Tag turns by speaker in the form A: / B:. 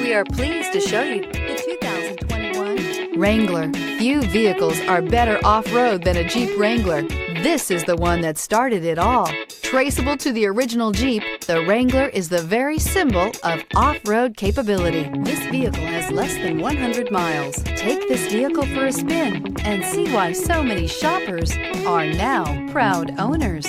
A: We are pleased to show you the 2021 Wrangler. Few vehicles are better off-road than a Jeep Wrangler. This is the one that started it all. Traceable to the original Jeep, the Wrangler is the very symbol of off-road capability. This vehicle has less than 100 miles. Take this vehicle for a spin and see why so many shoppers are now proud owners.